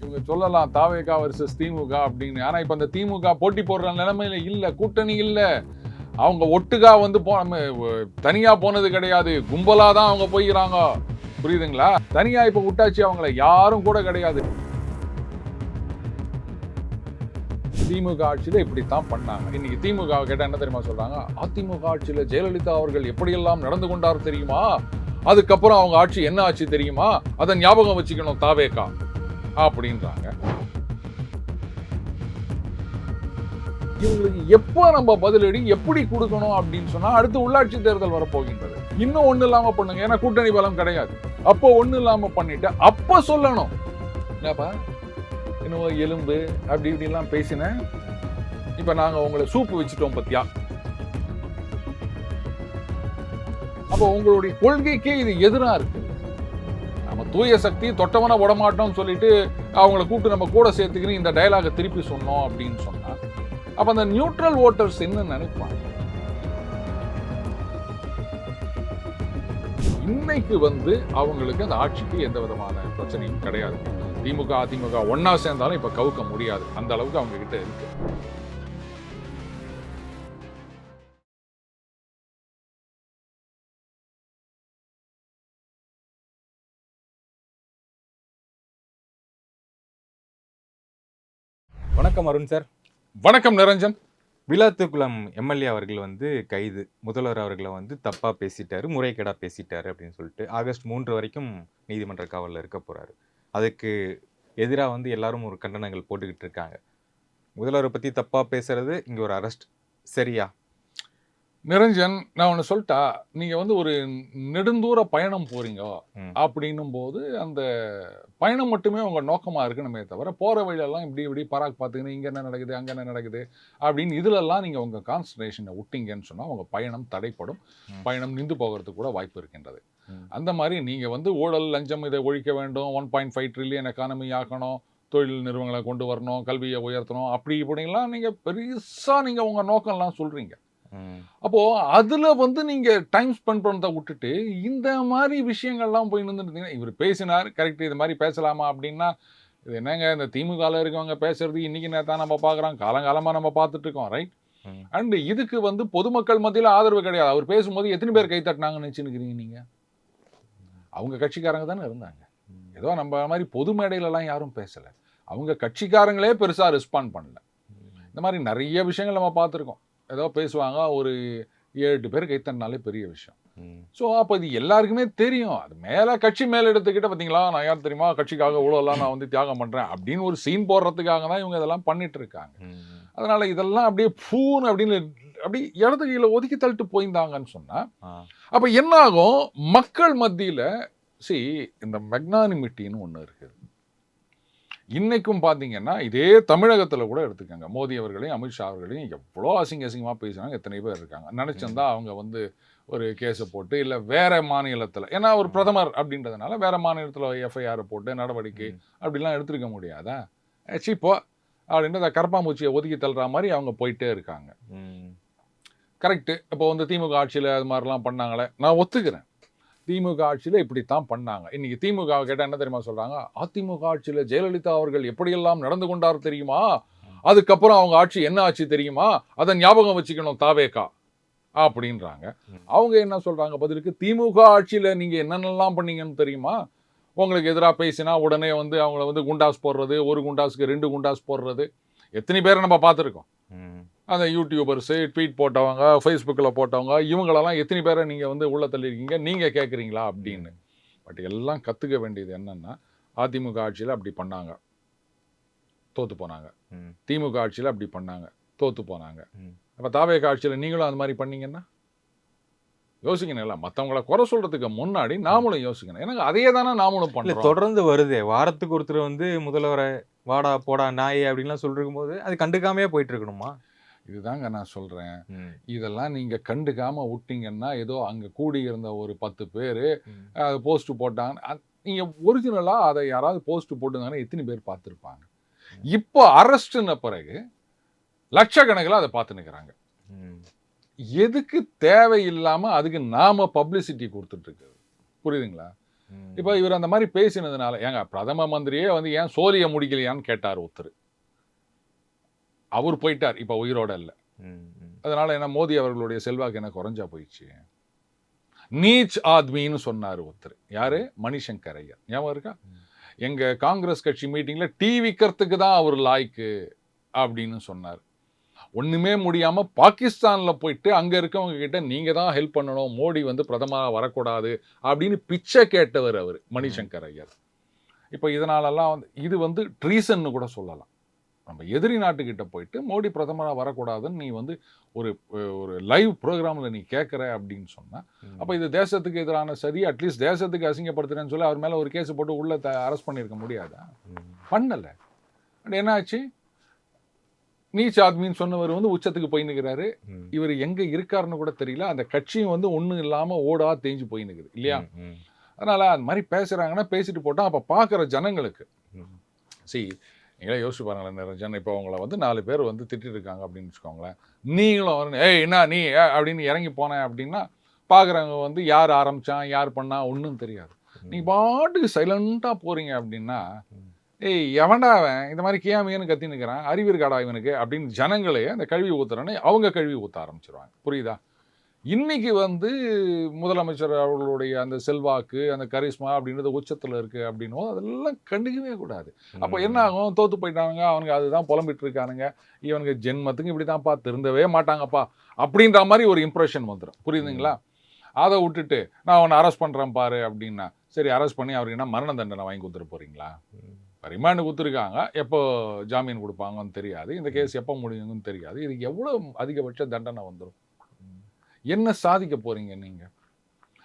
இவங்க சொல்லலாம் தாவேகா வர்சஸ் திமுக அப்படின்னு. ஆனா இப்ப அந்த திமுக போட்டி போடுற நிலைமையில இல்ல, கூட்டணி இல்ல. அவங்க ஒட்டுக்கா வந்து தனியா போனது கிடையாது, கும்பலா தான் அவங்க போய்கிறாங்க. புரியுதுங்களா? தனியா இப்ப விட்டாச்சு, அவங்கள யாரும் கூட கிடையாது. திமுக ஆட்சியில இப்படித்தான் பண்ணாங்க. இன்னைக்கு திமுக கேட்டா என்ன தெரியுமா சொல்றாங்க? அதிமுக ஆட்சியில ஜெயலலிதா அவர்கள் எப்படியெல்லாம் நடந்து கொண்டார் தெரியுமா? அதுக்கப்புறம் அவங்க ஆட்சி என்ன ஆச்சு தெரியுமா? அதை ஞாபகம் வச்சுக்கணும் தாவேகா அப்படின்றாங்க. இவங்களுக்கு எப்போ நம்ம பதிலடி எப்படி கொடுக்கணும் அப்படின்னு சொன்னா அடுத்து உள்ளாட்சி தேர்தல் வரப்போகின்றது. இன்னும் ஒண்ணு இல்லாம பண்ணுங்க, ஏன்னா கூட்டணி பலம் கிடையாது. அப்போ ஒண்ணு இல்லாம பண்ணிட்டு அப்ப சொல்லணும், என்னப்பா இன்னும் எலும்பு அப்படி இப்படி எல்லாம் பேசினேன், இப்ப நாங்க உங்களை சூப்பு வச்சுட்டோம் பத்தியா. அப்போ உங்களுடைய கொள்கைக்கே இது எதிரா இருக்கு. நம்ம தூய சக்தி தொட்டவனா விடமாட்டோம்னு சொல்லிட்டு அவங்கள கூப்பிட்டு நம்ம கூட சேர்த்துக்கின்னு இந்த டயலாக திருப்பி சொன்னோம் அப்படின்னு சொன்னா அப்ப அந்த நியூட்ரல் ஓட்டர்ஸ் என்ன நினைப்பாங்க? இன்னைக்கு வந்து அவங்களுக்கு அந்த ஆட்சிக்கு எந்த விதமான பிரச்சனையும் கிடையாது. திமுக அதிமுக ஒன்னா சேர்ந்தாலும் இப்ப கவுக்க முடியாது, அந்த அளவுக்கு அவங்க கிட்ட இருக்கு. வணக்கம் அருண் சார். வணக்கம் நிரஞ்சன். விளாத்துக்குளம் எம்எல்ஏ அவர்கள் வந்து கைது. முதல்வர் அவர்களை வந்து தப்பா பேசிட்டாரு, முறைகேடா பேசிட்டாரு அப்படின்னு சொல்லிட்டு ஆகஸ்ட் 3 வரைக்கும் நீதிமன்ற காவலில் இருக்க போறாரு. அதுக்கு எதிராக வந்து எல்லாரும் ஒரு கண்டனங்கள் போட்டுக்கிட்டு இருக்காங்க. முதல்வரை பத்தி தப்பா பேசுறது இங்க ஒரு அரெஸ்ட் சரியா? நிரஞ்சன், நான் ஒன்று சொல்லிட்டா, நீங்க வந்து ஒரு நெடுந்தூர பயணம் போறீங்க அப்படின்னும் போது அந்த பயணம் மட்டுமே உங்க நோக்கமா இருக்கணுமே தவிர போற வழியெல்லாம் இப்படி இப்படி பராக் பார்த்துக்கின்னு இங்க என்ன நடக்குது அங்க என்ன நடக்குது அப்படின்னு இதுலெல்லாம் நீங்க உங்க கான்சன்ட்ரேஷனை விட்டீங்கன்னு சொன்னா உங்க பயணம் தடைப்படும், பயணம் நின்று போகிறதுக்கு கூட வாய்ப்பு இருக்கின்றது. அந்த மாதிரி நீங்க வந்து ஊழல் லஞ்சம் இதை ஒழிக்க வேண்டும், 1.5 ட்ரில்லியன் எக்கானமி ஆக்கணும், தொழில் நிறுவனங்களை கொண்டு வரணும், கல்வியை உயர்த்தணும், அப்படி இப்படிலாம் நீங்க பெருசா நீங்க உங்க நோக்கம்லாம் சொல்றீங்க. அப்போ அதுல வந்து நீங்க டைம் ஸ்பெண்ட் பண்ணதை விட்டுட்டு இந்த மாதிரி விஷயங்கள்லாம் போய் நின்றுட்டீங்கன்னா, இவர் பேசினார் கரெக்ட், இது மாதிரி பேசலாமா அப்படின்னா இது என்னங்க இந்த திமுகவில் இருக்கவங்க பேசுறது இன்னைக்கு நேரத்தான் நம்ம பார்க்குறோம், காலங்காலமா நம்ம பார்த்துட்டு இருக்கோம், ரைட்? அண்ட் இதுக்கு வந்து பொதுமக்கள் மத்தியில் ஆதரவு கிடையாது. அவர் பேசும்போது எத்தனை பேர் கை தட்டினாங்கன்னு நினைச்சுக்கிறீங்க நீங்க? அவங்க கட்சிக்காரங்க தானே இருந்தாங்க. ஏதோ நம்ம மாதிரி பொது மேடையிலலாம் யாரும் பேசலை, அவங்க கட்சிக்காரங்களே பெருசாக ரெஸ்பாண்ட் பண்ணல. இந்த மாதிரி நிறைய விஷயங்கள் நம்ம பார்த்துருக்கோம். ஏதோ பேசுவாங்க, ஒரு 7 பேர் கைத்தனாலே பெரிய விஷயம். ஸோ அப்போ இது எல்லாருக்குமே தெரியும். அது மேலே கட்சி மேலே எடுத்துக்கிட்ட பார்த்தீங்களா, நான் யார் தெரியுமா, கட்சிக்காக இவ்வளோலாம் நான் வந்து தியாகம் பண்ணுறேன் அப்படின்னு ஒரு சீன் போடுறதுக்காக தான் இவங்க இதெல்லாம் பண்ணிட்டு இருக்காங்க. அதனால இதெல்லாம் அப்படியே பூன்னு அப்படின்னு அப்படி இடது கையில் ஒதுக்கி தள்ளிட்டு போயிருந்தாங்கன்னு சொன்னா அப்போ என்ன ஆகும்? மக்கள் மத்தியில் இந்த மெக்னானிமிட்டின்னு ஒன்று இருக்குது. இன்னைக்கும் பார்த்தீங்கன்னா இதே தமிழகத்தில் கூட எடுத்துக்கோங்க, மோடி அவர்களையும் அமித்ஷா அவர்களையும் எவ்வளோ அசிங்கமாக பேசுகிறாங்க, எத்தனை பேர் இருக்காங்க. நினச்சிருந்தா அவங்க வந்து ஒரு கேஸை போட்டு இல்லை வேற மாநிலத்தில், ஏன்னா ஒரு பிரதமர் அப்படின்றதுனால வேற மாநிலத்தில் எஃப்ஐஆரை போட்டு நடவடிக்கை அப்படிலாம் எடுத்துருக்க முடியாதா? இப்போ அப்படின்ற கரப்பாம்பூச்சியை ஒதுக்கி தள்ளுற மாதிரி அவங்க போயிட்டே இருக்காங்க. கரெக்டு. இப்போ வந்து திமுக ஆட்சியில் அது மாதிரிலாம் பண்ணாங்களே, நான் ஒத்துக்கிறேன். திமுக ஆட்சியில் இப்படித்தான் பண்ணாங்க. இன்னைக்கு திமுக கேட்டால் என்ன தெரியுமா சொல்றாங்க? அதிமுக ஆட்சியில் ஜெயலலிதா அவர்கள் எப்படியெல்லாம் நடந்து கொண்டார் தெரியுமா? அதுக்கப்புறம் அவங்க ஆட்சி என்ன ஆச்சு தெரியுமா? அதை ஞாபகம் வச்சுக்கணும் தாவேகா அப்படின்றாங்க. அவங்க என்ன சொல்றாங்க பதிலுக்கு? திமுக ஆட்சியில் நீங்க என்னென்னலாம் பண்ணீங்கன்னு தெரியுமா? உங்களுக்கு எதிராக பேசினா உடனே வந்து அவங்கள வந்து குண்டாஸ் போடுறது, ஒரு குண்டாஸுக்கு 2 குண்டாஸ் போடுறது, எத்தனை பேரை நம்ம பார்த்துருக்கோம். அந்த யூடியூபர்ஸு, ட்வீட் போட்டவங்க, ஃபேஸ்புக்கில் போட்டவங்க, இவங்களெல்லாம் எத்தனை பேரை நீங்கள் வந்து உள்ள தள்ளியிருக்கீங்க, நீங்கள் கேட்குறீங்களா அப்படின்னு. பட் எல்லாம் கற்றுக்க வேண்டியது என்னென்னா, அதிமுக ஆட்சியில் அப்படி பண்ணாங்க, தோற்று போனாங்க. திமுக ஆட்சியில் அப்படி பண்ணாங்க, தோற்று போனாங்க. அப்போ தாவேகா ஆட்சியில் நீங்களும் அந்த மாதிரி பண்ணீங்கன்னா யோசிக்கணும். இல்லை, மற்றவங்கள குறை சொல்கிறதுக்கு முன்னாடி நாமளும் யோசிக்கணும். ஏன்னா அதையே தானே நாமளும் பண்ணுறோம். தொடர்ந்து வருதே, வாரத்துக்கு ஒருத்தர் வந்து முதல்வரை வாடா போடா நாய் அப்படின்லாம் சொல்லிருக்கும் போது அது கண்டுக்காமையே போயிட்டு இருக்கணுமா? இதுதாங்க நான் சொல்கிறேன். இதெல்லாம் நீங்கள் கண்டுக்காமல் விட்டீங்கன்னா ஏதோ அங்கே கூடி இருந்த ஒரு 10 பேர் அது போஸ்ட் போட்டாங்க, நீங்கள் ஒரிஜினலாக அதை யாராவது போஸ்ட் போட்டுருந்தாங்கன்னா எத்தனை பேர் பார்த்துருப்பாங்க? இப்போ அரெஸ்ட்ன பிறகு லட்சக்கணக்கில் அதை பார்த்து நிற்கிறாங்க. எதுக்கு தேவையில்லாமல் அதுக்கு நாம பப்ளிசிட்டி கொடுத்துட்டு இருக்குது? புரியுதுங்களா? இப்போ இவர் அந்த மாதிரி பேசினதுனால ஏங்க பிரதம மந்திரியே வந்து ஏன் சோழியை முடிக்கலையான்னு கேட்டார் ஒருத்தர். அவர் போயிட்டார், இப்போ உயிரோட இல்லை. அதனால என்ன மோடி அவர்களுடைய செல்வாக்கு என்ன குறைஞ்சா போயிடுச்சு? நீச் ஆத்மின்னு சொன்னார் ஒருத்தர். யாரு? மணிசங்கர் ஐயர். ஞாபகம் இருக்கா? எங்க காங்கிரஸ் கட்சி மீட்டிங்ல டீ விற்கிறதுக்கு தான் அவர் லாய்க்கு அப்படின்னு சொன்னார். ஒண்ணுமே முடியாம பாகிஸ்தான்ல போயிட்டு அங்க இருக்கவங்க கிட்ட நீங்க தான் ஹெல்ப் பண்ணணும், மோடி வந்து பிரதமரா வரக்கூடாது அப்படின்னு பிச்சை கேட்டவர் அவர் மணிசங்கர் ஐயர். இப்போ இதனாலலாம் வந்து இது வந்து ட்ரீசன்னு கூட சொல்லலாம். நம்ம எதிரி நாட்டுக்கிட்ட போயிட்டு மோடி பிரதமராக வரக்கூடாதுன்னு நீ வந்து ஒரு ஒரு லைவ் ப்ரோக்ராமில் நீ கேட்குற அப்படின்னு சொன்னா அப்போ இது தேசத்துக்கு எதிரான சரி, அட்லீஸ்ட் தேசத்துக்கு அசிங்கப்படுத்துறேன்னு சொல்லி அவர் மேலே ஒரு கேஸ் போட்டு உள்ள அரெஸ்ட் பண்ணியிருக்க முடியாதா? பண்ணலை. என்ன ஆச்சு? நீச் ஆத்மின்னு சொன்னவர் வந்து உச்சத்துக்கு போய் நிற்கிறாரு. இவர் எங்க இருக்காருன்னு கூட தெரியல. அந்த கட்சியும் வந்து ஒன்றும் இல்லாமல் ஓடா தேஞ்சு போய் நிற்குது இல்லையா? அதனால அந்த மாதிரி பேசுறாங்கன்னா பேசிட்டு போட்டோம். அப்போ பார்க்குற ஜனங்களுக்கு நீங்களே யோசிச்சு பாருங்களேன் நிரஞ்சன். இப்போ அவங்கள வந்து 4 பேர் வந்து திட்டிட்டு இருக்காங்க அப்படின்னு வச்சுக்கோங்களேன். நீங்களும் வந்து ஏய் என்ன நீ அப்படின்னு இறங்கி போனேன் அப்படின்னா பார்க்குறவங்க வந்து யார் ஆரம்பித்தான் யார் பண்ணா ஒன்றும் தெரியாது. நீங்கள் பாட்டுக்கு சைலண்ட்டாக போகிறீங்க அப்படின்னா ஏய் எவன்டா அவன் இந்த மாதிரி கேமியன்னு கத்தி நிற்கிறான், அறிவு இருக்காடா இவனுக்கு அப்படின்னு ஜனங்களே அந்த கழுவி ஊத்துறோன்னே அவங்க கழுவி ஊற்ற ஆரம்பிச்சிருவாங்க. புரியுதா? இன்னைக்கு வந்து முதலமைச்சர் அவர்களுடைய அந்த செல்வாக்கு அந்த கரிஸ்மா அப்படின்றது உச்சத்தில் இருக்கு அப்படின்னும் அதெல்லாம் கண்டுக்கவே கூடாது. அப்போ என்ன ஆகும்? தோத்து போயிட்டானுங்க அவனுக்கு, அதுதான் புலம்பிட்டு இருக்கானுங்க, இவனுக்கு ஜென்மத்துக்கு இப்படி தான்ப்பா, திருந்தவே மாட்டாங்கப்பா அப்படின்ற மாதிரி ஒரு இம்ப்ரெஷன் வந்துடும். புரியுதுங்களா? அதை விட்டுட்டு நான் அவனை அரெஸ்ட் பண்ணுறேன் பாரு அப்படின்னா சரி அரெஸ்ட் பண்ணி அவருக்கு என்ன மரண தண்டனை வாங்கி கொடுத்துட்டு போறீங்களா? ரிமாண்டு கொடுத்துருக்காங்க, எப்போ ஜாமீன் கொடுப்பாங்கன்னு தெரியாது, இந்த கேஸ் எப்போ முடியுங்கன்னு தெரியாது. இதுக்கு எவ்வளோ அதிகபட்ச தண்டனை வந்துடும்? என்ன சாதிக்க போறீங்க நீங்க?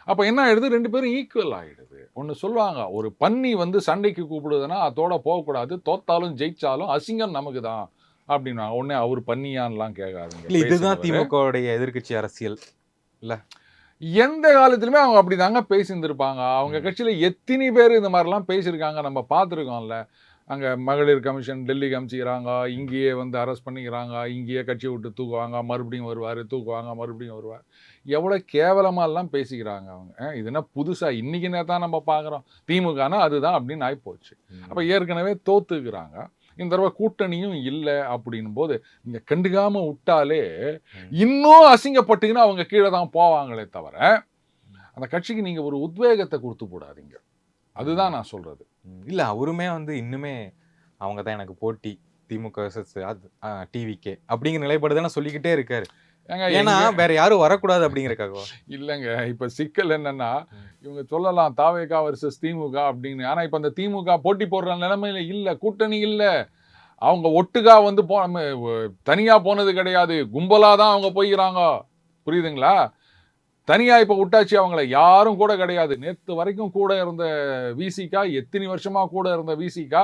அப்ப என்ன ஆயிடுது? 2 பேரும் ஈக்குவல் ஆயிடுது. ஒன்னு சொல்லுவாங்க, ஒரு பன்னி வந்து சண்டைக்கு கூப்பிடுதுன்னா அதோட போகக்கூடாது, தோத்தாலும் ஜெயிச்சாலும் அசிங்கம் நமக்கு தான் அப்படின்னா உடனே அவர் பன்னியான்லாம் கேட்காதுங்க. இதுதான் திமுகவுடைய எதிர்கட்சி அரசியல் இல்ல? எந்த காலத்திலுமே அவங்க அப்படிதாங்க பேசியிருந்திருப்பாங்க. அவங்க கட்சியில எத்தனை பேர் இந்த மாதிரிலாம் பேசியிருக்காங்க, நம்ம பார்த்துருக்கோம்ல. அங்கே மகளிர் கமிஷன் டெல்லிக்கு அனுப்பிச்சிக்கிறாங்க, இங்கேயே வந்து அரெஸ்ட் பண்ணிக்கிறாங்க, இங்கேயே கட்சியை விட்டு தூக்குவாங்க, மறுபடியும் வருவார், தூக்குவாங்க, மறுபடியும் வருவார். எவ்வளோ கேவலமாலாம் பேசிக்கிறாங்க அவங்க. இதுனா புதுசாக இன்றைக்கி தான் நம்ம பார்க்குறோம். திமுகனா அதுதான் அப்படின்னு ஆகிப்போச்சு. அப்போ ஏற்கனவே தோத்துக்கிறாங்க, இந்த தடவை கூட்டணியும் இல்லை அப்படின்னும் போது நீங்கள் கண்டுக்காமல் விட்டாலே இன்னும் அசிங்கப்பட்டுக்குன்னு அவங்க கீழே தான் போவாங்களே தவிர அந்த கட்சிக்கு நீங்கள் ஒரு உத்வேகத்தை கொடுத்து போடாதீங்க. அதுதான் நான் சொல்றது. இல்லை, அவருமே வந்து இன்னுமே அவங்க தான் எனக்கு போட்டி, திமுக டிவிக்கே அப்படிங்கிற நிலைப்பாடு தானே சொல்லிக்கிட்டே இருக்காரு. ஏன்னா வேற யாரும் வரக்கூடாது அப்படிங்கிறக்காக இல்லைங்க. இப்ப சிக்கல் என்னன்னா, இவங்க சொல்லலாம் தாவேகா வர்சஸ் திமுக அப்படின்னு. ஆனா இப்ப அந்த திமுக போட்டி போடுற நிலைமையில இல்ல, கூட்டணி இல்ல. அவங்க ஒட்டுக்கா வந்து தனியா போனது கிடையாது, கும்பலா தான் அவங்க போய்கிறாங்க. புரியுதுங்களா? தனியா இப்ப விட்டாச்சு, அவங்கள யாரும் கூட கிடையாது. நேற்று வரைக்கும் கூட இருந்த விசிகா, எத்தனை வருஷமா கூட இருந்த விசிகா,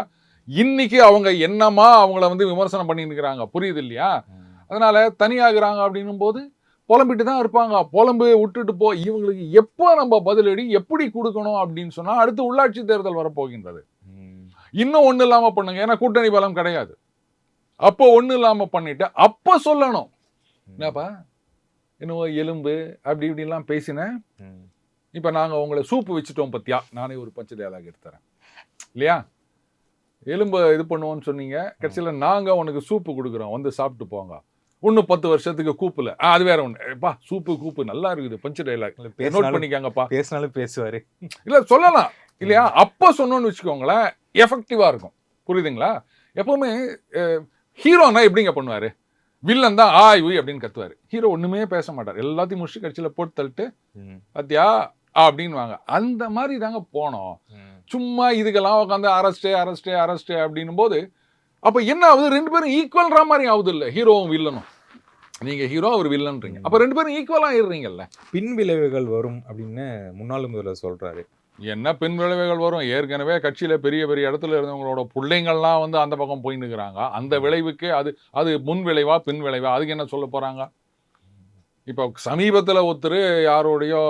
இன்னைக்கு அவங்க என்னமா அவங்கள வந்து விமர்சனம் பண்ணிட்டு இருக்கிறாங்க. புரியுது இல்லையா? அதனால தனியாகிறாங்க அப்படின்னும் போது புலம்பிட்டு தான் இருப்பாங்க. புலம்பு விட்டுட்டு இவங்களுக்கு எப்போ நம்ம பதிலடி எப்படி கொடுக்கணும் அப்படின்னு சொன்னா அடுத்து உள்ளாட்சி தேர்தல் வரப்போகின்றது. இன்னும் ஒண்ணு இல்லாம பண்ணுங்க, ஏன்னா கூட்டணி பலம் கிடையாது. அப்போ ஒண்ணு இல்லாம பண்ணிட்டு அப்ப சொல்லணும், என்னப்பா என்னவோ எலும்பு அப்படி இப்படிலாம் பேசினேன், இப்ப நாங்க உங்களை சூப்பு வச்சுட்டோம் பத்தியா, நானே ஒரு பச்சை டயலாக் எடுத்துறேன் இல்லையா? எலும்பு இது பண்ணுவோம்னு சொன்னீங்க, கடைசியில நாங்க உனக்கு சூப்பு கொடுக்குறோம், வந்து சாப்பிட்டு போங்க. இன்னும் 10 வருஷத்துக்கு கூப்புல, அது வேற ஒண்ணு. பா சூப்பு கூப்பு நல்லா இருக்குது, பஞ்சு டைலாக் நோட் பண்ணிக்காங்கப்பா. பேசினாலும் பேசுவாரு இல்ல சொல்லலாம் இல்லையா? அப்ப சொன்னோன்னு வச்சுக்கோங்களேன், எஃபெக்டிவா இருக்கும். புரியுதுங்களா? எப்பவுமே ஹீரோனா எப்படிங்க பண்ணுவாரு? வில்லன் தான் ஆய் உய் அப்படின்னு கத்துவாரு, ஹீரோ ஒண்ணுமே பேச மாட்டார், எல்லாத்தையும் முடிச்சு கட்சியில போட்டு தள்ளிட்டு பாத்தியா அப்படின்னு வாங்க. அந்த மாதிரி தாங்க போனோம். சும்மா இதுக்கெல்லாம் உட்காந்து அரஸ்டே அரஸ்டே அரஸ்டே அப்படின்னும் போது அப்ப என்ன ஆகுது? 2 பேரும் ஈக்குவல்ற மாதிரி ஆகுது இல்ல, ஹீரோவும் வில்லனும். நீங்க ஹீரோ அவர் வில்லன்றீங்க, அப்ப 2 பேரும் ஈக்குவலா ஆயிடுறீங்கல்ல. பின் விளைவுகள் வரும் அப்படின்னு முன்னாள் முதல்வர் சொல்றாரு. என்ன பின் விளைவுகள் வரும்? ஏற்கனவே கட்சியில பெரிய பெரிய இடத்துல இருந்தவங்களோட பிள்ளைங்கள்லாம் வந்து அந்த பக்கம் போய் நிற்கிறாங்க. அந்த விளைவுக்கு அது முன் விளைவா பின் விளைவா, அதுக்கு என்ன சொல்ல போறாங்க? இப்போ சமீபத்தில் ஒருத்தர் யாரோடையோ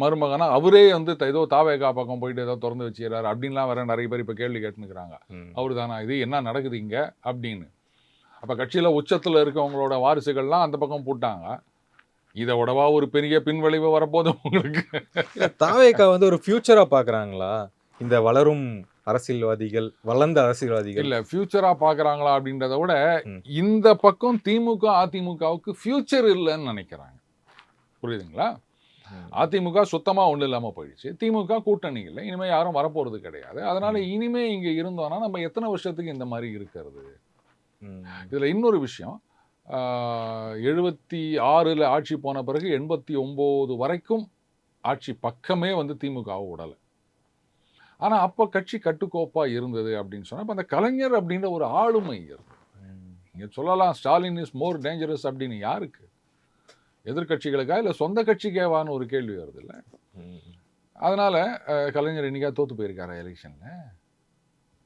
மருமகனா அவரே வந்து ஏதோ தாவேகா பக்கம் போயிட்டு ஏதோ திறந்து வச்சுக்கிறாரு அப்படின்லாம் வேற நிறைய பேர் இப்போ கேள்வி கேட்டுக்கிறாங்க. அவரு தானா இது, என்ன நடக்குது இங்க அப்படின்னு. அப்போ கட்சியில் உச்சத்தில் இருக்கவங்களோட வாரிசுகள்லாம் அந்த பக்கம் போட்டாங்க. இதை விடவா ஒரு பெரிய பின்விளைவு வரப்போது உங்களுக்கு? இல்ல தாவேகா வந்து ஒரு ஃபியூச்சரா பாக்குறாங்களா? இந்த வளரும் அரசியல்வாதிகள், வளர்ந்த அரசியல்வாதிகள். இல்ல ஃபியூச்சரா பாக்குறாங்களா அப்படின்றத விட ம். இந்த பக்கம் திமுக அதிமுகவுக்கு ஃபியூச்சர் இல்லைன்னு நினைக்கிறாங்க. புரியுதுங்களா? ம். அதிமுக சுத்தமா ஒண்ணு இல்லாம போயிடுச்சு. திமுக கூட்டணி இல்லை. இனிமே யாரும் வரப்போறது கிடையாது. அதனால இனிமே இங்க இருந்தோம்னா நம்ம எத்தனை வருஷத்துக்கு இந்த மாதிரி இருக்கிறது? ம். இதுல இன்னொரு விஷயம், 76ல ஆட்சி போன பிறகு 89 வரைக்கும் ஆட்சி பக்கமே வந்து திமுகவை விடல. ஆனா அப்ப கட்சி கட்டுக்கோப்பா இருந்தது அப்படின்னு சொன்னா, அப்ப அந்த கலைஞர் அப்படின்ற ஒரு ஆளுமை இருக்கு. ம். நீங்க சொல்லலாம் ஸ்டாலின் இஸ் மோர் டேஞ்சரஸ் அப்படின்னு. யாருக்கு? எதிர்க்கட்சிகளுக்கா இல்ல சொந்த கட்சிக்கேவான்னு ஒரு கேள்வி வருது இல்ல. ம். அதனால கலைஞர் என்னைக்கா தோத்து போயிருக்காரா எலெக்ஷன்ல?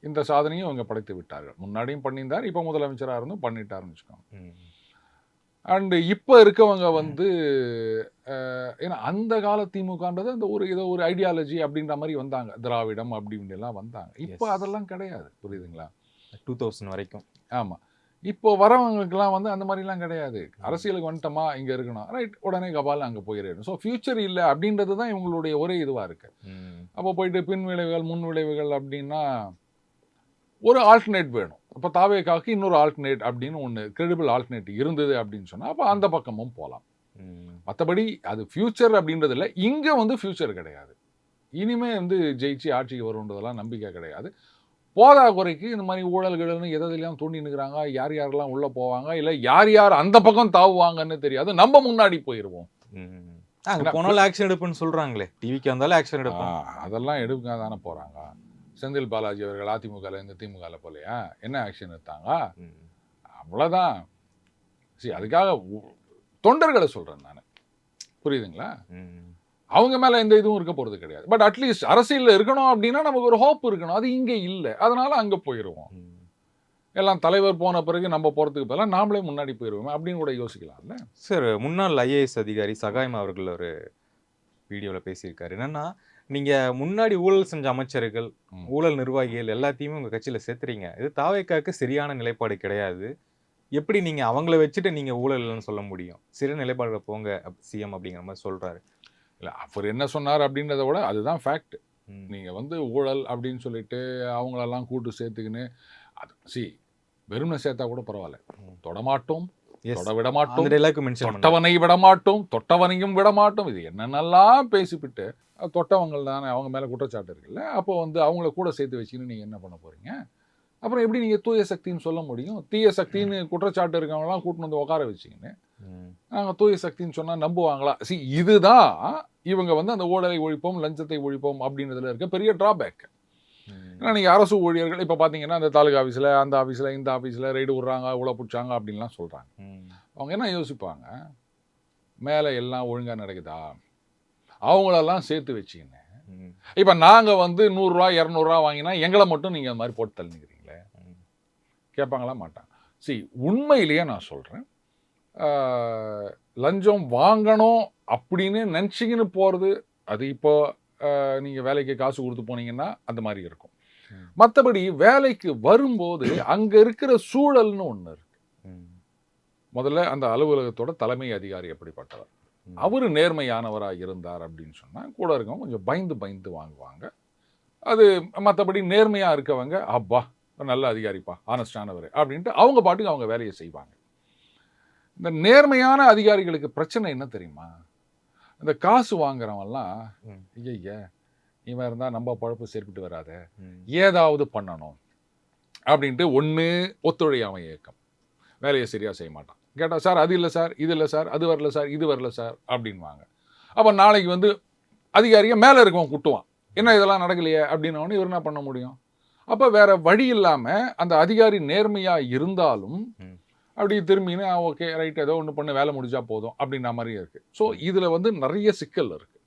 இந்த சாதனையும் இவங்க படைத்து விட்டார்கள். முன்னாடியும் பண்ணியிருந்தார், இப்ப முதலமைச்சரா இருந்தும் பண்ணிட்டாருன்னு வச்சுக்கோங்க. ம். அண்ட் இப்ப இருக்கவங்க வந்து ஏன்னா அந்த கால திமுகன்றது அந்த ஒரு ஏதோ ஒரு ஐடியாலஜி அப்படின்ற மாதிரி வந்தாங்க. திராவிடம் அப்படி இப்படி எல்லாம் வந்தாங்க. இப்போ Yes. அதெல்லாம் கிடையாது. புரியுதுங்களா? 2000 வரைக்கும். ஆமா. இப்போ வரவங்களுக்கெல்லாம் வந்து அந்த மாதிரிலாம் கிடையாது. அரசியலுக்கு வந்துட்டோமா இங்க இருக்கணும். ரைட் உடனே கபால் அங்க போயிடணும். ஸோ ஃபியூச்சர் இல்லை அப்படின்றது தான் இவங்களுடைய ஒரே இதுவா இருக்கு. ம். அப்போ அப்போ போயிட்டு பின் விளைவுகள், முன் விளைவுகள் அப்படின்னா ஒரு ஆல்டர்னேட் வேணும். அப்போ தாவேகாவுக்கு இன்னொரு ஆல்டர்னேட் அப்படின்னு ஒன்று கிரெடிபிள் ஆல்டர்னேட் இருந்தது அப்படின்னு சொன்னா அப்போ அந்த பக்கமும் போகலாம். ம். மற்றபடி அது ஃபியூச்சர் அப்படின்றது இல்லை. இங்கே வந்து ஃபியூச்சர் கிடையாது. இனிமே வந்து ஜெயிச்சு ஆட்சிக்கு வரும்ன்றதெல்லாம் நம்பிக்கை கிடையாது. போதா குறைக்கு இந்த மாதிரி ஊழல்கள்னு எதெல்லாம் தூண்டி நிற்கிறாங்க, யார் யாரெல்லாம் உள்ளே போவாங்க, இல்லை யார் யார் அந்த பக்கம் தாவுவாங்கன்னு தெரியாது. நம்ம முன்னாடி போயிடுவோம். ம். அங்க போனாலும் ஆக்ஷன் எடுப்புன்னு சொல்றாங்களே. டிவிக்கு வந்தாலும் ஆக்ஷன் எடுப்போம். அதெல்லாம் எடுக்க தானே போகிறாங்க. செந்தில் பாலாஜி அவர்கள் அதிமுகவில் இருந்து திமுகவில் போலையா? என்ன ஆக்ஷன் எடுத்தாங்க? ம். அவ்வளோதான். சரி, அதுக்காக தொண்டர்களை சொல்கிறேன் நான். புரியுதுங்களா? ம். அவங்க மேலே எந்த இதுவும் இருக்க போகிறது கிடையாது. பட் அட்லீஸ்ட் அரசியலில் இருக்கணும் அப்படின்னா நமக்கு ஒரு ஹோப் இருக்கணும். அது இங்கே இல்லை. அதனால அங்கே போயிடுவோம். ம். எல்லாம் தலைவர் போன பிறகு நம்ம போகிறதுக்கு பதிலாக நாமளே முன்னாடி போயிடுவோம் அப்படின்னு கூட யோசிக்கலாம்ல. சார், முன்னாள் ஐஏஎஸ் அதிகாரி சகாயம் அவர்கள் ஒரு வீடியோவில் பேசியிருக்காரு. என்னன்னா, நீங்க முன்னாடி ஊழல் செஞ்ச அமைச்சர்கள், ஊழல் நிர்வாகிகள் எல்லாத்தையுமே உங்க கட்சியில சேர்த்துறீங்க. இது தாவேக்காக்கு சரியான நிலைப்பாடு கிடையாது. எப்படி நீங்க அவங்கள வச்சுட்டு நீங்க ஊழல் இல்லைன்னு சொல்ல முடியும்? சிறு நிலைப்பாடுல போங்க சிஎம் அப்படிங்கிற மாதிரி சொல்றாரு. இல்லை, அவர் என்ன சொன்னார் அப்படின்றத விட அதுதான் ஃபேக்ட். ம். நீங்கள் வந்து ஊழல் அப்படின்னு சொல்லிட்டு அவங்களெல்லாம் கூட்டு சேர்த்துக்கின்னு அது வெறும்னு சேர்த்தா கூட பரவாயில்ல. தொடமாட்டோம், Yes. தொட விடமாட்டோம், அந்த dialogue mention பண்ணாரு. தொட்டவனை விடமாட்டோம், தொட்டவனையும் விடமாட்டோம், இது என்னென்னலாம் பேசிவிட்டு தொட்டவங்க தானே அவங்க மேலே குற்றச்சாட்டு இருக்குல்ல. அப்போ வந்து அவங்கள கூட சேர்த்து வச்சுக்கின்னு நீங்கள் என்ன பண்ண போகிறீங்க? அப்புறம் எப்படி நீங்கள் தூய சக்தின்னு சொல்ல முடியும்? தீய சக்தின்னு குற்றச்சாட்டு இருக்கவங்களாம் கூட்டின்னு வந்து உட்கார வச்சிங்கன்னு ம். நாங்கள் தூய சக்தின்னு சொன்னால் நம்புவாங்களா? இதுதான் இவங்க வந்து அந்த ஊழலை ஒழிப்போம், லஞ்சத்தை ஒழிப்போம் அப்படின்றதுல இருக்க பெரிய ட்ராபேக். ம். ஏன்னா நீங்கள் அரசு ஊழியர்கள் இப்போ பார்த்தீங்கன்னா அந்த தாலுகா ஆஃபீஸில், அந்த ஆஃபீஸில், இந்த ஆஃபீஸில் ரைடு விட்றாங்க, உள்ள பிடிச்சாங்க அப்படின்லாம் சொல்கிறாங்க. ம். அவங்க என்ன யோசிப்பாங்க? மேலே எல்லாம் ஒழுங்காக நடக்குதா? அவங்களெல்லாம் சேர்த்து வச்சிங்கன்னு ம். இப்போ நாங்கள் வந்து 100 ரூபா 200 ரூபா வாங்கினா எங்களை மட்டும் நீங்கள் அந்த மாதிரி போட்டு தள்ளிக்கிறீங்களே, ம். கேட்பாங்களா? மாட்டாங்க. சரி, உண்மையிலேயே நான் சொல்கிறேன், லஞ்சம் வாங்கணும் அப்படின்னு நினச்சிக்கின்னு போகிறது அது இப்போ நீங்கள் வேலைக்கு காசு கொடுத்து போனீங்கன்னா அந்த மாதிரி இருக்கும். ம். மற்றபடி வேலைக்கு வரும்போது அங்கே இருக்கிற சூழல்னு ஒன்று இருக்கு. ம். முதல்ல அந்த அலுவலகத்தோட தலைமை அதிகாரி எப்படிப்பட்டவர்? ம். அவர் நேர்மையானவராக இருந்தார் அப்படின்னு சொன்னால் கூட இருக்கவங்க கொஞ்சம் பயந்து பயந்து வாங்குவாங்க. அது மற்றபடி நேர்மையாக இருக்கவங்க அப்பா நல்ல அதிகாரிப்பா, ஆனஸ்டானவர் அப்படின்ட்டு அவங்க பாட்டுக்கு அவங்க வேலையை செய்வாங்க. இந்த நேர்மையான அதிகாரிகளுக்கு பிரச்சனை என்ன தெரியுமா? இந்த காசு வாங்குறவன்லாம் ம். ஐயா இவன் இருந்தால் நம்ம பழப்பு சேர்ப்பிட்டு வராத, ம். ஏதாவது பண்ணணும் அப்படின்ட்டு ஒன்று ஒத்துழையாமை இயக்கம் வேலையை சரியாக செய்ய மாட்டான். கேட்டால் சார் அது இல்லை சார், இது இல்லை சார், அது வரல சார், இது வரல சார் அப்படின்வாங்க. அப்போ நாளைக்கு வந்து அதிகாரியை மேலே இருக்கவன் குட்டுவான், என்ன இதெல்லாம் நடக்கலையே அப்படின்னோடனே இவர் என்ன பண்ண முடியும்? அப்போ வேற வழி இல்லாமல் அந்த அதிகாரி நேர்மையாக இருந்தாலும் ம். அப்படி திரும்பின்னு ஓகே ரைட் ஏதோ ஒன்று பண்ண வேலை முடிஞ்சா போதும் அப்படின்ற மாதிரி இருக்குது. ஸோ இதில் வந்து நிறைய சிக்கல் இருக்குது.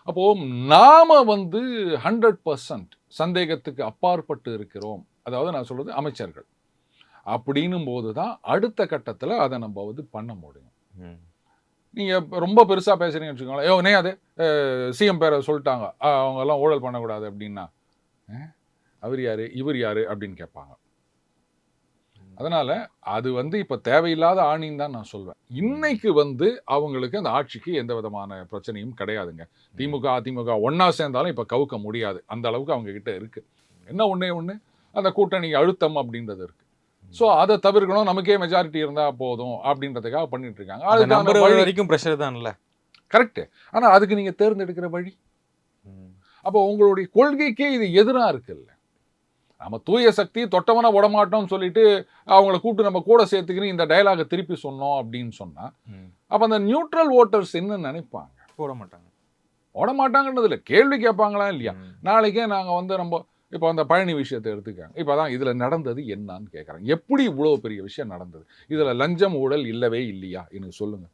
அப்போது நாம் வந்து 100% சந்தேகத்துக்கு அப்பாற்பட்டு இருக்கிறோம். அதாவது நான் சொல்கிறது அமைச்சர்கள் அப்படின்னும் போது தான் அடுத்த கட்டத்தில் அதை நம்ம வந்து பண்ண முடியும். ம். நீங்கள் ரொம்ப பெருசாக பேசுகிறீங்கன்னு வச்சுக்கோங்களேன், ஏ அது சிஎம் பேரை சொல்லிட்டாங்க, அவங்கெல்லாம் ஊழல் பண்ணக்கூடாது அப்படின்னா அவர் யார் இவர் யார் அப்படின்னு கேட்பாங்க. அதனால அது வந்து இப்ப தேவையில்லாத ஆணின்னு தான் நான் சொல்வேன். இன்னைக்கு வந்து அவங்களுக்கு அந்த ஆட்சிக்கு எந்த விதமான பிரச்சனையும் கிடையாதுங்க. திமுக, அதிமுக ஒண்ணா சேர்ந்தாலும் இப்ப கவுக்க முடியாது. அந்த அளவுக்கு அவங்க கிட்ட இருக்கு. என்ன ஒண்ணே ஒண்ணு, அந்த கூட்டணி அழுத்தம் அப்படின்றது இருக்கு. சோ அதை தவிர்க்கணும், நமக்கே மெஜாரிட்டி இருந்தா போதும் அப்படின்றதுக்காக பண்ணிட்டு இருக்காங்க. அந்த அதுக்கான நம்பர் வழி வரைக்கும் பிரஷர் தான்ல. கரெக்ட். ஆனா அதுக்கு நீங்க தேர்ந்தெடுக்கிற வழி, அப்போ உங்களுடைய கொள்கைக்கே இது எதிரா இருக்குல்ல. நம்ம தூய சக்தி தொட்டவன விடமாட்டோம்னு சொல்லிட்டு அவங்கள கூப்பிட்டு நம்ம கூட சேர்த்துக்கின்னு இந்த டயலாக திருப்பி சொன்னோம் அப்படின்னு சொன்னா, அப்ப அந்த நியூட்ரல் ஓட்டர்ஸ் என்ன நினைப்பாங்க? போட மாட்டாங்க. போட மாட்டாங்கன்றது இல்லை, கேள்வி கேட்பாங்களா இல்லையா? நாளைக்கே நாங்க வந்து நம்ம இப்போ அந்த பழனி விஷயத்தை எடுத்துக்காங்க. இப்போதான் இதுல நடந்தது என்னன்னு கேட்குறாங்க. எப்படி இவ்வளவு பெரிய விஷயம் நடந்தது? இதுல லஞ்சம் ஊழல் இல்லவே இல்லையா? எனக்கு சொல்லுங்க.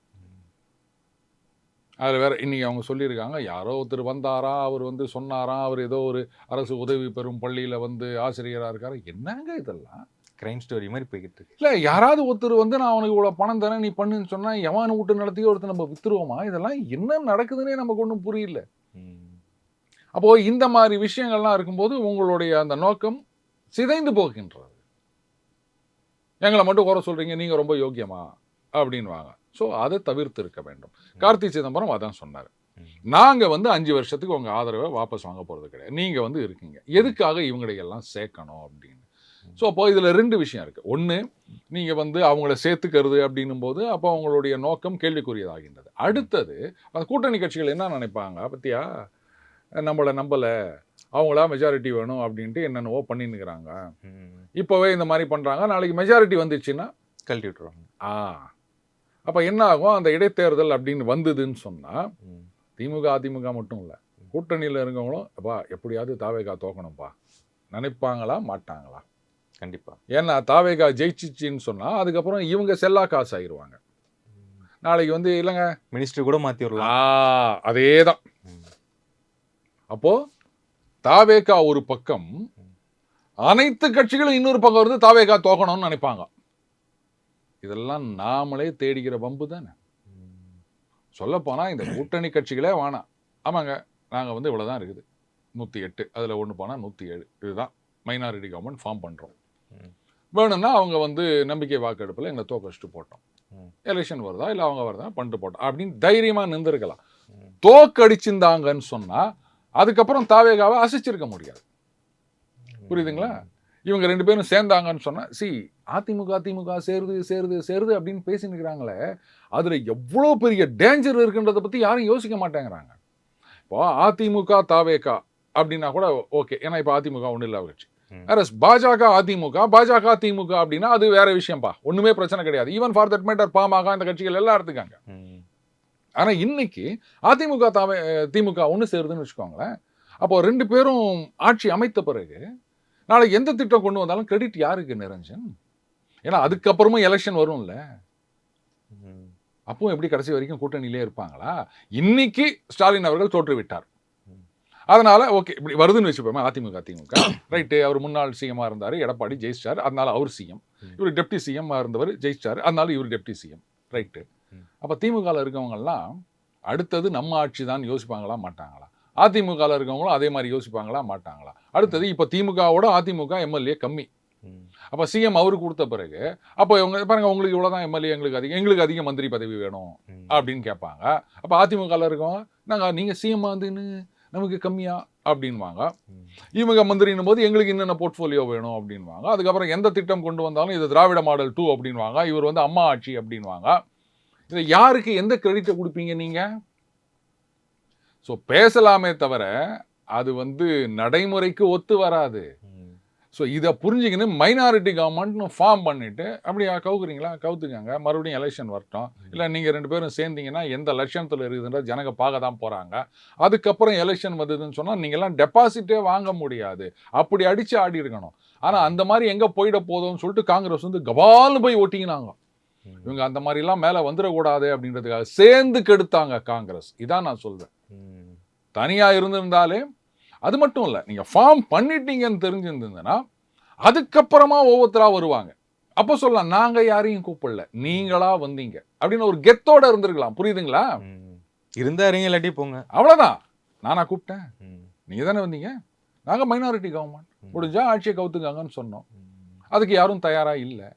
அதில் வேற இன்னைக்கு அவங்க சொல்லியிருக்காங்க, யாரோ ஒருத்தர் வந்தாரா, அவர் வந்து சொன்னாரா, அவர் ஏதோ ஒரு அரசு உதவி பெறும் பள்ளியில் வந்து ஆசிரியராக இருக்காரு. என்னங்க இதெல்லாம்? கிரைம் ஸ்டோரி மாதிரி போய்கிட்டு இருக்கு. இல்லை, யாராவது ஒருத்தர் வந்து நான் அவனுக்கு இவ்வளோ பணம் தரேன் நீ பண்ணுன்னு சொன்னால் எவன் விட்டு நடத்தியோ ஒருத்தர் நம்ம வித்துருவோமா? இதெல்லாம் என்ன நடக்குதுன்னே நமக்கு ஒன்றும் புரியல. அப்போது இந்த மாதிரி விஷயங்கள்லாம் இருக்கும்போது உங்களுடைய அந்த நோக்கம் சிதைந்து போகின்றது. எங்களை மட்டும் குறை சொல்கிறீங்க, நீங்கள் ரொம்ப யோக்கியமா அப்படின்வாங்க. ஸோ அதை தவிர்த்து இருக்க வேண்டும். கார்த்தி சிதம்பரம் அதான் சொன்னார், நாங்கள் வந்து 5 வருஷத்துக்கு உங்கள் ஆதரவை வாபஸ் வாங்க போகிறது கிடையாது, நீங்கள் வந்து இருக்கீங்க, எதுக்காக இவங்களையெல்லாம் சேர்க்கணும் அப்படின்னு. ஸோ அப்போ இதில் 2 விஷயம் இருக்குது. ஒன்று, நீங்கள் வந்து அவங்கள சேர்த்துக்கிறது அப்படின்னும் போது அப்போ அவங்களுடைய நோக்கம் கேள்விக்குரியதாகின்றது. அடுத்தது, அந்த கூட்டணி கட்சிகள் என்ன நினைப்பாங்க, பத்தியா நம்மளை நம்பலை, அவங்களா மெஜாரிட்டி வேணும் அப்படின்ட்டு என்னென்னவோ பண்ணின்னுக்கிறாங்க, இப்போவே இந்த மாதிரி பண்ணுறாங்க, நாளைக்கு மெஜாரிட்டி வந்துச்சுன்னா கழட்டி விட்டுருவாங்க. அப்போ என்ன ஆகும், அந்த இடைத்தேர்தல் அப்படின்னு வந்ததுன்னு சொன்னால் திமுக அதிமுக மட்டும் இல்லை, கூட்டணியில் இருக்கவங்களும் அப்பா எப்படியாவது தாவேகா தோக்கணும்ப்பா நினைப்பாங்களா மாட்டாங்களா? கண்டிப்பாக. ஏன்னா தாவேகா ஜெயிச்சிச்சின்னு சொன்னால் அதுக்கப்புறம் இவங்க செல்லா காசு ஆகிடுவாங்க. நாளைக்கு வந்து இல்லைங்க மினிஸ்டர் கூட மாற்றி விடலாம். அதே தான். அப்போது தாவேகா ஒரு பக்கம், அனைத்து கட்சிகளும் இன்னொரு பக்கம் இருந்து தாவேகா தோக்கணும்னு நினைப்பாங்க. இதெல்லாம் நாமளே தேடிக்கிற வம்பு தானே. சொல்லப்போனால் இந்த கூட்டணி கட்சிகளே வேணாம். ஆமாங்க, நாங்கள் வந்து இவ்வளோ தான் இருக்குது, 108, அதில் ஒன்று போனால் 107, இதுதான் மைனாரிட்டி கவர்மெண்ட் ஃபார்ம் பண்ணுறோம். வேணும்னா அவங்க வந்து நம்பிக்கை வாக்கெடுப்பில் எங்களை தோக்கடிச்சுட்டு போட்டோம், எலெக்ஷன் வருதா இல்லை அவங்க வருதா பண்ணிட்டு போட்டோம் அப்படின்னு தைரியமாக நின்றுருக்கலாம். தோக்கடிச்சிருந்தாங்கன்னு சொன்னால் அதுக்கப்புறம் தாவேகாவை அசைச்சிருக்க முடியாது. புரியுதுங்களா? இவங்க 2 பேரும் சேர்ந்தாங்கன்னு சொன்னா, அதிமுக சேருது அப்படின்னு பேசினுக்கிறாங்களே, அதுல எவ்வளவு பெரிய டேஞ்சர் இருக்குன்றதை பத்தி யாரும் யோசிக்க மாட்டேங்கிறாங்க. இப்போ அதிமுக தாவேகா அப்படின்னா கூட ஓகே, ஏன்னா இப்போ அதிமுக ஒன்றும் இல்லாத கட்சி. பாஜக அதிமுக திமுக அப்படின்னா அது வேற விஷயம்பா, ஒண்ணுமே பிரச்சனை கிடையாது. Even for that matter PMK இந்த கட்சிகள் எல்லாம் எடுத்துக்காங்க. ஆனா இன்னைக்கு அதிமுக திமுக ஒன்று சேருதுன்னு வச்சுக்கோங்களேன். அப்போ 2 பேரும் ஆட்சி அமைத்த பிறகு நாளைக்கு எந்த திட்டம் கொண்டு வந்தாலும் கிரெடிட் யாருக்கு நிரஞ்சன்? ஏன்னா அதுக்கப்புறமும் எலெக்ஷன் வரும்ல, அப்பவும் எப்படி கடைசி வரைக்கும் கூட்டணியிலே இருப்பாங்களா? இன்னைக்கு ஸ்டாலின் அவர்கள் தோற்று விட்டார், அதனால ஓகே இப்படி வருதுன்னு வச்சுப்போமே. அதிமுக ரைட்டு, அவர் முன்னாள் சிஎம்மா இருந்தார், எடப்பாடி ஜெயிச்சார், அதனால அவர் சிஎம். இவர் டெப்டி சிஎம் இருந்தவர், ஜெயிச்சார், அதனால இவர் டெப்டி சிஎம், ரைட்டு. அப்போ திமுகவில் இருக்கவங்கெல்லாம் அடுத்தது நம்ம ஆட்சி தான் யோசிப்பாங்களா மாட்டாங்களா? அதிமுகவில் இருக்கவங்களும் அதே மாதிரி யோசிப்பாங்களா மாட்டாங்களா? அடுத்தது இப்போ திமுகவோட அதிமுக எம்எல்ஏ கம்மி, அப்போ சிஎம் அவருக்கு கொடுத்த பிறகு அப்போ இவங்க பாருங்க, உங்களுக்கு இவ்வளோதான் எம்எல்ஏ, எங்களுக்கு அதிக மந்திரி பதவி வேணும் அப்படின்னு கேட்பாங்க. அப்போ அதிமுகவில் இருக்கவங்க நீங்கள் சிஎம் வந்துன்னு நமக்கு கம்மியா அப்படின்வாங்க. இவங்க மந்திரின்னும் போது எங்களுக்கு என்னென்ன போர்ட்ஃபோலியோ வேணும் அப்படின்வாங்க. அதுக்கப்புறம் எந்த திட்டம் கொண்டு வந்தாலும் இது திராவிட மாடல் 2 அப்படின்வாங்க, இவர் வந்து அம்மா ஆட்சி அப்படின்வாங்க. இதை யாருக்கு எந்த கிரெடிட்டை கொடுப்பீங்க நீங்க? ஸோ பேசலாமே தவிர அது வந்து நடைமுறைக்கு ஒத்து வராது. ஸோ இதை புரிஞ்சுக்கின்னு மைனாரிட்டி கவர்மெண்ட்னு ஃபார்ம் பண்ணிட்டு அப்படியா கவுக்குறீங்களா, கவுத்துக்காங்க, மறுபடியும் எலெக்ஷன் வரட்டும். இல்லை நீங்கள் 2 பேரும் சேர்ந்தீங்கன்னா எந்த லட்சணத்தில் இருக்குதுன்ற ஜனங்க பார்க்க தான் போகிறாங்க. அதுக்கப்புறம் எலெக்ஷன் வந்ததுன்னு சொன்னால் நீங்கள்லாம் டெபாசிட்டே வாங்க முடியாது, அப்படி அடித்து ஆடி இருக்கணும். ஆனால் அந்த மாதிரி எங்கே போயிட போதும்னு சொல்லிட்டு காங்கிரஸ் வந்து கபால்னு போய் ஒட்டிக்கினாங்க. இவங்க அந்த மாதிரிலாம் மேலே வந்துடக்கூடாது அப்படின்றதுக்காக சேர்ந்து கெடுத்தாங்க காங்கிரஸ். இதான் நான் சொல்வேன். தனியாக இருந்திருந்தாலே அது மட்டும் இல்லை, நீங்கள் ஃபார்ம் பண்ணிட்டீங்கன்னு தெரிஞ்சிருந்ததுன்னா அதுக்கப்புறமா ஒவ்வொருத்தரா வருவாங்க. அப்போ சொல்லலாம் நாங்கள் யாரையும் கூப்பிடல, நீங்களா வந்தீங்க அப்படின்னு ஒரு கெத்தோட இருந்திருக்கலாம். புரியுதுங்களா? இருந்தாருங்க இல்லாட்டி போங்க, அவ்வளோதான். நானா கூப்பிட்டேன், நீங்கள் தானே வந்தீங்க, நாங்கள் மைனாரிட்டி கவர்மெண்ட், முடிஞ்சா ஆட்சியை கவுத்துக்காங்கன்னு சொன்னோம். அதுக்கு யாரும் தயாராக இல்லை.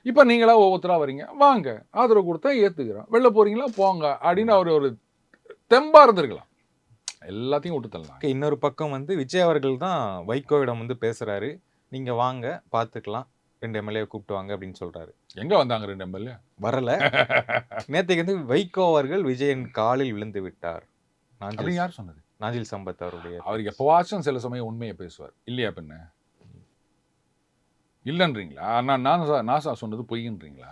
இப்போ நீங்களா ஒவ்வொருத்தரா வரீங்க, வாங்க ஆதரவு கொடுத்தா ஏத்துக்கிறோம், வெளில போறீங்களா போங்க அப்படின்னு அவர் ஒரு தெம்பா இருந்திருக்கலாம். எல்லாத்தையும் விட்டு தள்ளலாம். இன்னொரு பக்கம் வந்து விஜய் அவர்கள் தான் வைகோவிடம் வந்து பேசுறாரு. நீங்க வாங்க பார்த்துக்கலாம். 2 எம்எல்ஏ கூப்பிட்டு வாங்க அப்படின்னு சொல்றாரு. எங்க வந்தாங்க 2 எம்எல்ஏ? வரல. நேத்தைக்கு வந்து வைகோ அவர்கள் விஜயன் காலில் விழுந்து விட்டார். அப்படின்னு யார் சொன்னது? நாஞ்சில் சம்பத் அவருடைய அவர் எப்பவாச்சும் சில சமயம் உண்மையை பேசுவார், இல்லையா? பின்ன இல்லன்றீங்களா? அண்ணா நாசா சொன்னது பொய்ன்றீங்களா?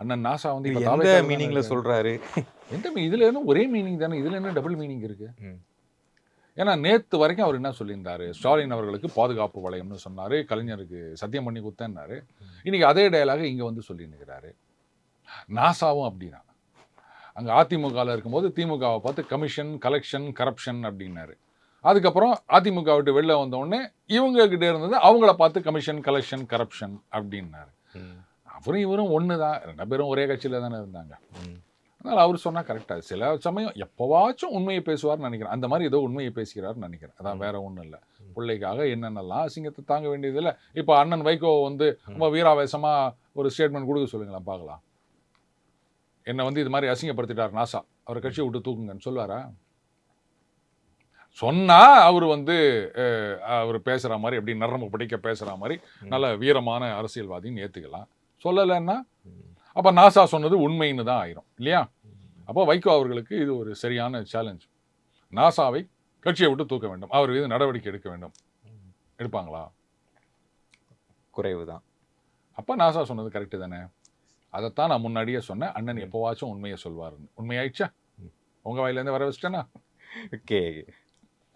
அண்ணன் நாசா வந்து இப்ப எந்த தாவேக்கால மீனிங்ல தானே சொல்றாரு? எந்த இதுல என்ன ஒரே மீனிங் தானே, இதுல என்ன டபுள் மீனிங் இருக்கு? ம். ஏன்னா நேத்து வரைக்கும் அவர் என்ன சொல்லியிருந்தாரு, ஸ்டாலின் அவர்களுக்கு பாதுகாப்பு வளையம்னு சொன்னாரு, கலைஞருக்கு சத்தியம் பண்ணி கொடுத்தேன்னாரு. இன்னைக்கு அதே டயலாக இங்க வந்து சொல்லியிருக்கிறாரு. நாசாவும் அப்படிதான். அங்க அதிமுகவில் இருக்கும்போது திமுகவை பார்த்து கமிஷன், கலெக்ஷன், கரப்ஷன் அப்படின்னாரு. அதுக்கப்புறம் அதிமுக விட்டு வெளில வந்த உடனே இவங்க கிட்ட இருந்தது அவங்கள பார்த்து கமிஷன், கலெக்ஷன், கரப்ஷன் அப்படின்னாரு. அவரும் இவரும் ஒன்று தான், 2 பேரும் ஒரே கட்சியில் தானே இருந்தாங்க. அதனால் அவர் சொன்னால் கரெக்டாக, சில சமயம் எப்போவாச்சும் உண்மையை பேசுவார்னு நினைக்கிறேன். அந்த மாதிரி ஏதோ உண்மையை பேசுகிறாருன்னு நினைக்கிறேன். அதான் வேற ஒன்றும் இல்லை. பிள்ளைக்காக என்னென்னலாம் அசிங்கத்தை தாங்க வேண்டியதில்லை. இப்போ அண்ணன் வைகோ வந்து ரொம்ப வீராவேசமாக ஒரு ஸ்டேட்மெண்ட் கொடுக்க சொல்லுங்களா பார்க்கலாம். என்னை வந்து இது மாதிரி அசிங்கப்படுத்திட்டார் நாசா, அவர் கட்சியை விட்டு தூக்குங்கன்னு சொல்லுவாரா? சொன்னா அவர் வந்து அவர் பேசுகிற மாதிரி எப்படி நரம்பு பிடிக்க பேசுகிற மாதிரி நல்ல வீரமான அரசியல்வாதின்னு ஏற்றுக்கலாம். சொல்லலைன்னா அப்போ நாசா சொன்னது உண்மைன்னு தான் ஆயிரும் இல்லையா? அப்போ வைகோ அவர்களுக்கு இது ஒரு சரியான சேலஞ்ச். நாசாவை கட்சியை விட்டு தூக்க வேண்டும், அவர் மீது நடவடிக்கை எடுக்க வேண்டும். எடுப்பாங்களா? குறைவு தான். அப்போ நாசா சொன்னது கரெக்டு தானே. அதைத்தான் நான் முன்னாடியே சொன்னேன், அண்ணன் எப்போவாச்சும் உண்மையை சொல்வாருன்னு. உண்மையாயிடுச்சா? உங்கள் வாயிலேருந்து வர வச்சிட்டேன்னா? Okay,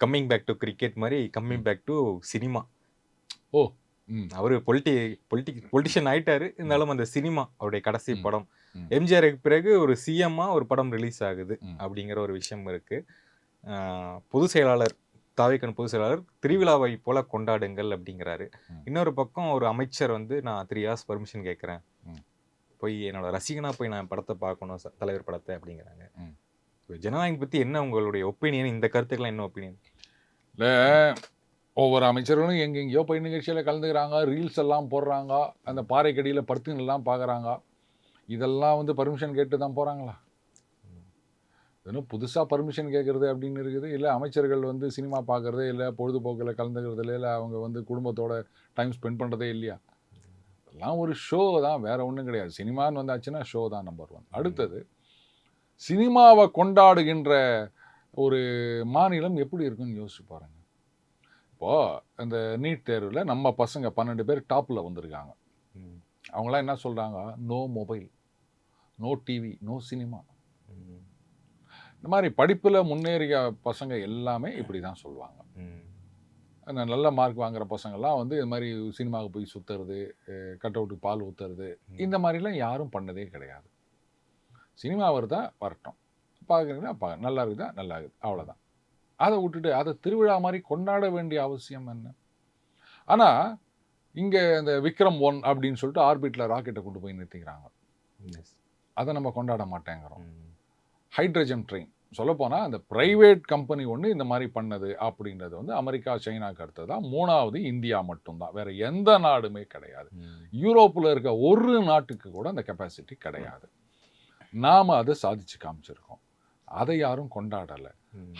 coming back to cricket மாதிரி கம்மிங் பேக் டு சினிமா. ஓ, அவரு பொலிட்டிஷியன் ஆயிட்டாரு. இருந்தாலும் அந்த சினிமா அவருடைய கடைசி படம் எம்ஜிஆருக்கு பிறகு ஒரு சிஎம்மா ஒரு படம் ரிலீஸ் ஆகுது அப்படிங்கிற ஒரு விஷயம் இருக்கு. பொதுச் செயலாளர், தாவேக்கன் பொதுச் செயலாளர் திருவிழாவை போல கொண்டாடுங்கள் அப்படிங்கிறாரு. இன்னொரு பக்கம் ஒரு அமைச்சர் வந்து நான் 3 hours பர்மிஷன் கேட்குறேன், போய் என்னோட ரசிகனா போய் நான் படத்தை பார்க்கணும், தலைவர் படத்தை அப்படிங்கிறாங்க. ஜனநாயகம் பற்றி என்ன உங்களுடைய ஒப்பீனியன்? இந்த கருத்துக்கெல்லாம் என்ன ஒப்பீனியன்? இல்லை, ஒவ்வொரு அமைச்சர்களும் எங்கெங்கேயோ போய் நிகழ்ச்சியில் கலந்துக்கிறாங்க, ரீல்ஸ் எல்லாம் போடுறாங்க, அந்த பாறைக்கடியில் படுத்துங்கெல்லாம் பார்க்குறாங்க. இதெல்லாம் வந்து பர்மிஷன் கேட்டு தான் போகிறாங்களா? இன்னும் புதுசாக பர்மிஷன் கேட்குறது அப்படின்னு இருக்குது. இல்லை அமைச்சர்கள் வந்து சினிமா பார்க்குறதே இல்லை, பொழுதுபோக்கில் கலந்துக்கிறது இல்லை, அவங்க வந்து குடும்பத்தோட டைம் ஸ்பெண்ட் பண்ணுறதே இல்லையா? இதெல்லாம் ஒரு ஷோ தான், வேறு ஒன்றும் கிடையாது. சினிமான்னு வந்தாச்சுன்னா ஷோ தான் நம்பர் 1. அடுத்தது, சினிமாவை கொண்டாடுகின்ற ஒரு மாநிலம் எப்படி இருக்குன்னு யோசிச்சு பாருங்க. இப்போது அந்த நீட் தேர்வில் நம்ம பசங்க 12 பேர் டாப்பில் வந்திருக்காங்க. அவங்களாம் என்ன சொல்கிறாங்க? No mobile, no TV, no cinema. இந்த மாதிரி படிப்பில் முன்னேறிய பசங்க எல்லாமே இப்படி தான் சொல்லுவாங்க. அந்த நல்ல மார்க் வாங்குகிற பசங்கள்லாம் வந்து இது மாதிரி சினிமாவுக்கு போய் சுற்றுறது, கட் அவுட்டுக்கு பால் ஊற்றுறது, இந்த மாதிரிலாம் யாரும் பண்ணதே கிடையாது. சினிமா வருதா வரட்டும், பார்க்குறீங்கன்னா நல்லா இருக்குதா நல்லா இருக்குது, அவ்வளோதான். அதை விட்டுட்டு அதை திருவிழா மாதிரி கொண்டாட வேண்டிய அவசியம் என்ன? ஆனால் இங்கே இந்த விக்ரம் 1 அப்படின்னு சொல்லிட்டு ஆர்பிட்டில் ராக்கெட்டை கொண்டு போய் நிறுத்திக்கிறாங்க. அதை நம்ம கொண்டாட மாட்டேங்கிறோம். ஹைட்ரஜன் ட்ரெயின் சொல்லப்போனால் அந்த ப்ரைவேட் கம்பெனி ஒன்று இந்த மாதிரி பண்ணது அப்படின்றது வந்து அமெரிக்கா, சைனாக்கு அடுத்தது தான். 3வது இந்தியா மட்டும்தான், வேறு எந்த நாடுமே கிடையாது. யூரோப்பில் இருக்க ஒரு நாட்டுக்கு கூட அந்த கெப்பாசிட்டி கிடையாது. நாம் அதை சாதிச்சு காமிச்சிருக்கோம். அதை யாரும் கொண்டாடலை.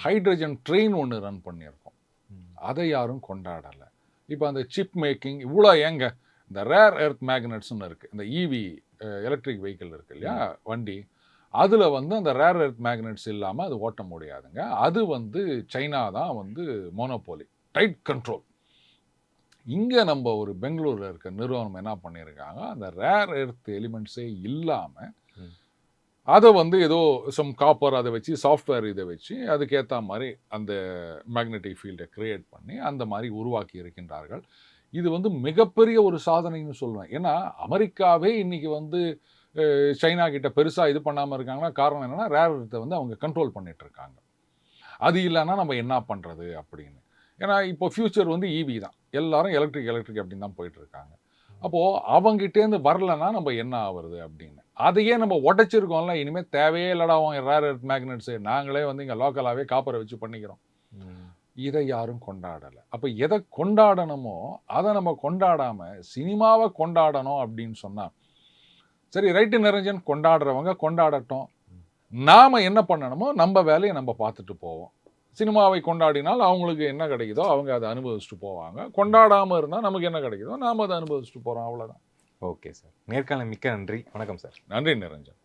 ஹைட்ரஜன் ட்ரெயின் ஒன்று ரன் பண்ணியிருக்கோம், அதை யாரும் கொண்டாடலை. இப்போ அந்த சிப் மேக்கிங் இவ்வளோ ஏங்க, இந்த ரேர் எர்த் மேக்னட்ஸ்னு இருக்குது, இந்த இவி எலக்ட்ரிக் வெஹிக்கிள் இருக்குது இல்லையா வண்டி, அதில் வந்து அந்த ரேர் எர்த் மேக்னட்ஸ் இல்லாமல் அது ஓட்ட முடியாதுங்க. அது வந்து சைனா தான் வந்து மோனோபோலி, டைட் கண்ட்ரோல். இங்கே நம்ம ஒரு பெங்களூரில் இருக்க நிறுவனம் என்ன பண்ணியிருக்காங்க, அந்த ரேர் எர்த் எலிமெண்ட்ஸே இல்லாமல் அதை வந்து ஏதோ சம் காப்பர் அதை வச்சு சாஃப்ட்வேர் இதை வச்சு அதுக்கேற்ற மாதிரி அந்த மேக்னெட்டிக் ஃபீல்டை க்ரியேட் பண்ணி அந்த மாதிரி உருவாக்கி இருக்கின்றார்கள். இது வந்து மிகப்பெரிய ஒரு சாதனைன்னு சொல்லுவேன். ஏன்னா அமெரிக்காவே இன்றைக்கி வந்து சைனா கிட்ட பெருசாக இது பண்ணாமல் இருக்காங்கன்னா காரணம் என்னென்னா ரேர் எர்த்தை வந்து அவங்க கண்ட்ரோல் பண்ணிகிட்ருக்காங்க. அது இல்லைன்னா நம்ம என்ன பண்ணுறது அப்படின்னு. ஏன்னா இப்போ ஃப்யூச்சர் வந்து இவி தான், எல்லாரும் எலக்ட்ரிக் அப்படின்னு தான் போயிட்டுருக்காங்க. அப்போது அவங்ககிட்டேருந்து வரலன்னா நம்ம என்ன ஆகுறது அப்படின்னு. அதையே நம்ம உடைச்சிருக்கோம்ல, இனிமேல் தேவையே இல்லடா ரேர் எர்த் மேக்னெட்ஸு, நாங்களே வந்து இங்கே லோக்கலாகவே காப்பரை வச்சு பண்ணிக்கிறோம். இதை யாரும் கொண்டாடலை. அப்போ எதை கொண்டாடணுமோ அதை நம்ம கொண்டாடாமல் சினிமாவை கொண்டாடணும் அப்படின்னு சொன்னால், சரி ரைட்டு நிரஞ்சன், கொண்டாடுறவங்க கொண்டாடட்டும். நாம் என்ன பண்ணணுமோ நம்ம வேலையை நம்ம பார்த்துட்டு போவோம். சினிமாவை கொண்டாடினால் அவங்களுக்கு என்ன கிடைக்குதோ அவங்க அதை அனுபவிச்சுட்டு போவாங்க. கொண்டாடாமல் இருந்தால் நமக்கு என்ன கிடைக்குதோ நாம் அதை அனுபவிச்சுட்டு போகிறோம், அவ்வளோதான். Okay sir. நேர்காணல் மிக்க நன்றி. வணக்கம் சார். நன்றி நிரஞ்சன்.